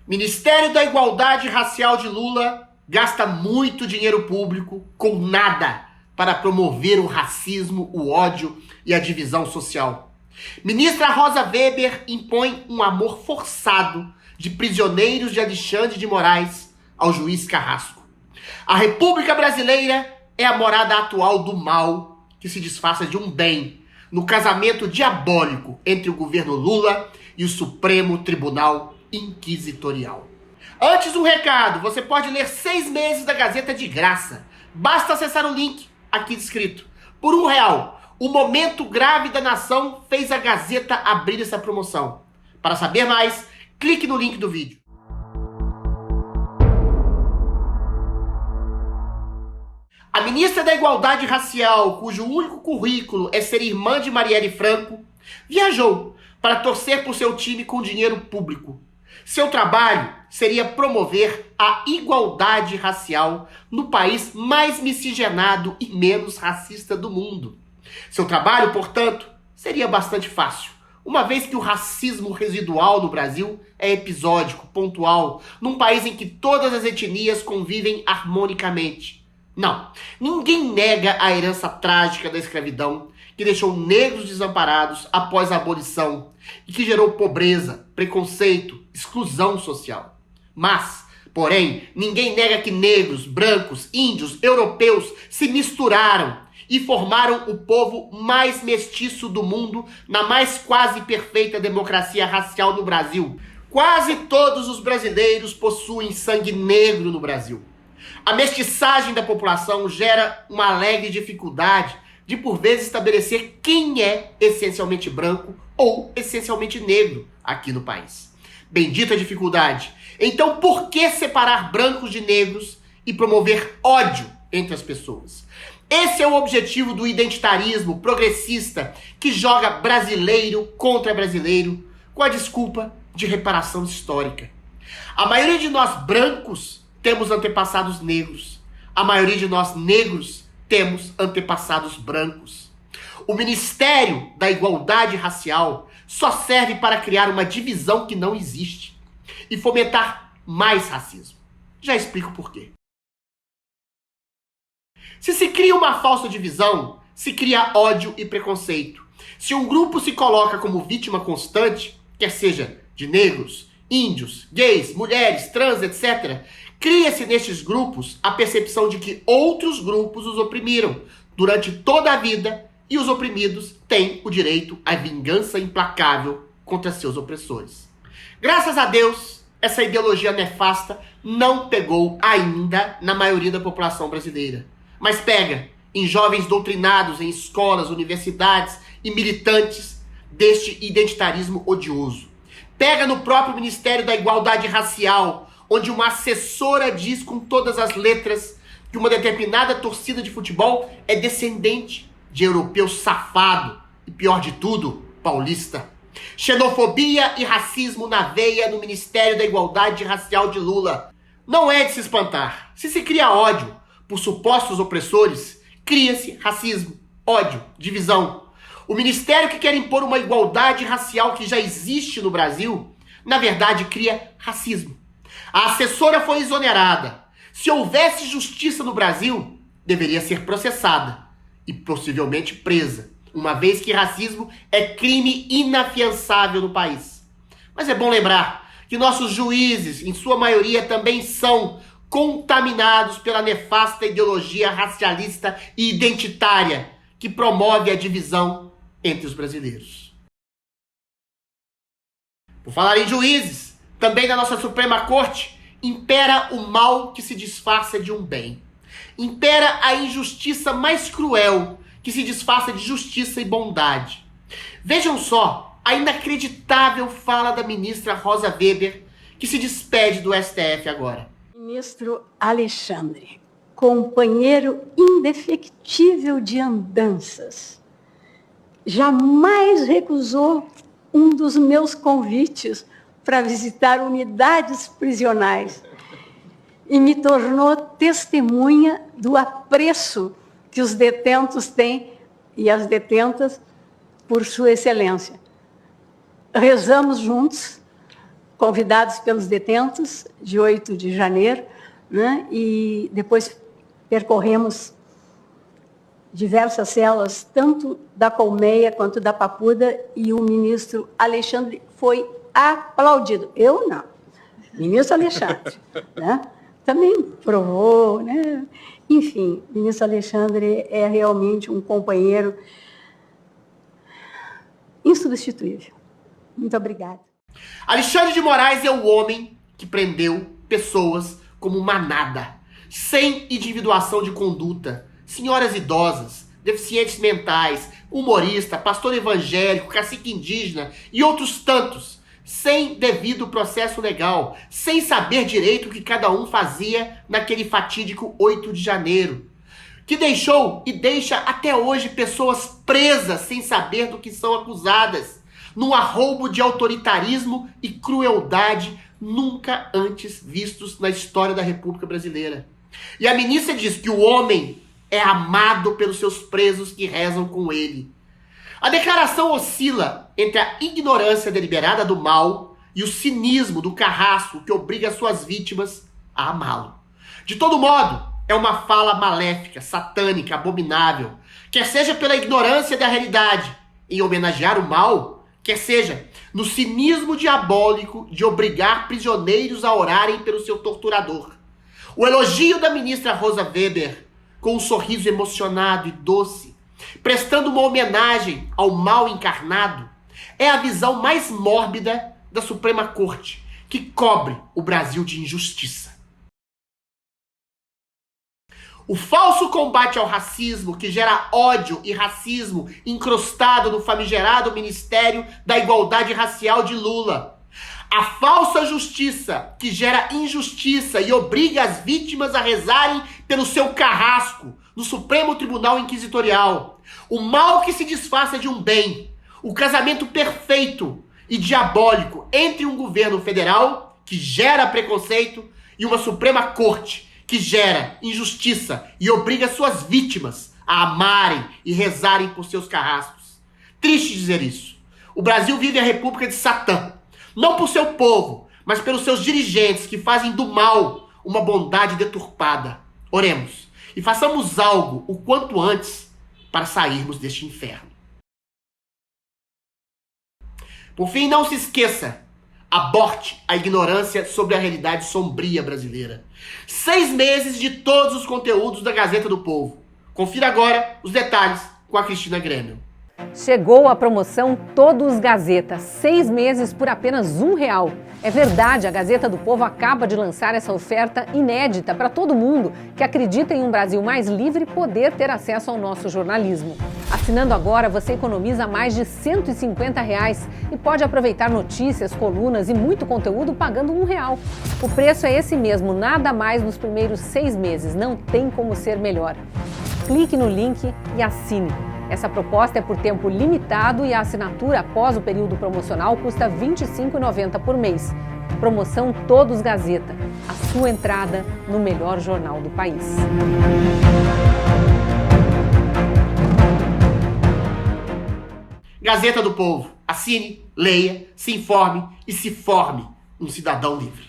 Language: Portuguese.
Ministério da Igualdade Racial de Lula gasta muito dinheiro público com nada para promover o racismo, o ódio e a divisão social. Ministra Rosa Weber impõe um amor forçado de prisioneiros de Alexandre de Moraes ao juiz Carrasco. A República Brasileira é a morada atual do mal que se disfarça de um bem no casamento diabólico entre o governo Lula e o Supremo Tribunal Inquisitorial. Antes, um recado: você pode ler 6 meses da Gazeta de graça. Basta acessar o link aqui descrito. Por R$1, o Momento Grave da Nação fez a Gazeta abrir essa promoção. Para saber mais, clique no link do vídeo. A ministra da Igualdade Racial, cujo único currículo é ser irmã de Marielle Franco, viajou para torcer por seu time com dinheiro público. Seu trabalho seria promover a igualdade racial no país mais miscigenado e menos racista do mundo. Seu trabalho, portanto, seria bastante fácil, uma vez que o racismo residual no Brasil é episódico, pontual, num país em que todas as etnias convivem harmonicamente. Não, ninguém nega a herança trágica da escravidão, que deixou negros desamparados após a abolição e que gerou pobreza, preconceito, exclusão social. Mas, porém, ninguém nega que negros, brancos, índios, europeus se misturaram e formaram o povo mais mestiço do mundo na mais quase perfeita democracia racial no Brasil. Quase todos os brasileiros possuem sangue negro no Brasil. A mestiçagem da população gera uma alegre dificuldade de, por vezes, estabelecer quem é essencialmente branco ou essencialmente negro aqui no país. Bendita dificuldade! Então, por que separar brancos de negros e promover ódio entre as pessoas? Esse é o objetivo do identitarismo progressista que joga brasileiro contra brasileiro com a desculpa de reparação histórica. A maioria de nós brancos temos antepassados negros. A maioria de nós negros temos antepassados brancos. O Ministério da Igualdade Racial só serve para criar uma divisão que não existe e fomentar mais racismo. Já explico por quê. Se se cria uma falsa divisão, se cria ódio e preconceito. Se um grupo se coloca como vítima constante, quer seja de negros, índios, gays, mulheres, trans, etc., cria-se nestes grupos a percepção de que outros grupos os oprimiram durante toda a vida e os oprimidos têm o direito à vingança implacável contra seus opressores. Graças a Deus, essa ideologia nefasta não pegou ainda na maioria da população brasileira. Mas pega em jovens doutrinados em escolas, universidades e militantes deste identitarismo odioso. Pega no próprio Ministério da Igualdade Racial, onde uma assessora diz com todas as letras que uma determinada torcida de futebol é descendente de europeu safado e, pior de tudo, paulista. Xenofobia e racismo na veia no Ministério da Igualdade Racial de Lula. Não é de se espantar. Se se cria ódio por supostos opressores, cria-se racismo, ódio, divisão. O ministério que quer impor uma igualdade racial que já existe no Brasil, na verdade cria racismo. A assessora foi exonerada. Se houvesse justiça no Brasil, deveria ser processada e possivelmente presa, uma vez que racismo é crime inafiançável no país. Mas é bom lembrar que nossos juízes, em sua maioria, também são contaminados pela nefasta ideologia racialista e identitária que promove a divisão entre os brasileiros. Por falar em juízes, também na nossa Suprema Corte, impera o mal que se disfarça de um bem. Impera a injustiça mais cruel que se disfarça de justiça e bondade. Vejam só a inacreditável fala da ministra Rosa Weber, que se despede do STF agora. Ministro Alexandre, companheiro indefectível de andanças, jamais recusou um dos meus convites para visitar unidades prisionais e me tornou testemunha do apreço que os detentos têm e as detentas por Sua Excelência. Rezamos juntos convidados pelos detentos, de 8 de janeiro, né? E depois percorremos diversas celas, tanto da Colmeia quanto da Papuda, e o ministro Alexandre foi aplaudido. Eu não. Ministro Alexandre, né? Também provou, né? Enfim, o ministro Alexandre é realmente um companheiro insubstituível. Muito obrigada. Alexandre de Moraes é o homem que prendeu pessoas como manada, sem individuação de conduta, senhoras idosas, deficientes mentais, humorista, pastor evangélico, cacique indígena e outros tantos, sem devido processo legal, sem saber direito o que cada um fazia naquele fatídico 8 de janeiro, que deixou e deixa até hoje pessoas presas sem saber do que são acusadas, num arroubo de autoritarismo e crueldade nunca antes vistos na história da República Brasileira. E a ministra diz que o homem é amado pelos seus presos que rezam com ele. A declaração oscila entre a ignorância deliberada do mal e o cinismo do carrasco que obriga suas vítimas a amá-lo. De todo modo, é uma fala maléfica, satânica, abominável, quer seja pela ignorância da realidade em homenagear o mal, quer seja no cinismo diabólico de obrigar prisioneiros a orarem pelo seu torturador. O elogio da ministra Rosa Weber, com um sorriso emocionado e doce, prestando uma homenagem ao mal encarnado, é a visão mais mórbida da Suprema Corte, que cobre o Brasil de injustiça. O falso combate ao racismo, que gera ódio e racismo incrustado no famigerado Ministério da Igualdade Racial de Lula. A falsa justiça, que gera injustiça e obriga as vítimas a rezarem pelo seu carrasco no Supremo Tribunal Inquisitorial. O mal que se disfarça de um bem. O casamento perfeito e diabólico entre um governo federal, que gera preconceito, e uma Suprema Corte, que gera injustiça e obriga suas vítimas a amarem e rezarem por seus carrascos. Triste dizer isso. O Brasil vive a República de Satã. Não por seu povo, mas pelos seus dirigentes que fazem do mal uma bondade deturpada. Oremos e façamos algo o quanto antes para sairmos deste inferno. Por fim, não se esqueça, aborte a ignorância sobre a realidade sombria brasileira. 6 meses de todos os conteúdos da Gazeta do Povo. Confira agora os detalhes com a Cristina Grêmio. Chegou a promoção Todos Gazeta, 6 meses por apenas R$1. É verdade, a Gazeta do Povo acaba de lançar essa oferta inédita para todo mundo que acredita em um Brasil mais livre poder ter acesso ao nosso jornalismo. Assinando agora, você economiza mais de R$150 e pode aproveitar notícias, colunas e muito conteúdo pagando R$1. O preço é esse mesmo, nada mais nos primeiros 6 meses, não tem como ser melhor. Clique no link e assine. Essa proposta é por tempo limitado e a assinatura após o período promocional custa R$ 25,90 por mês. Promoção Todos Gazeta, a sua entrada no melhor jornal do país. Gazeta do Povo. Assine, leia, se informe e se forme um cidadão livre.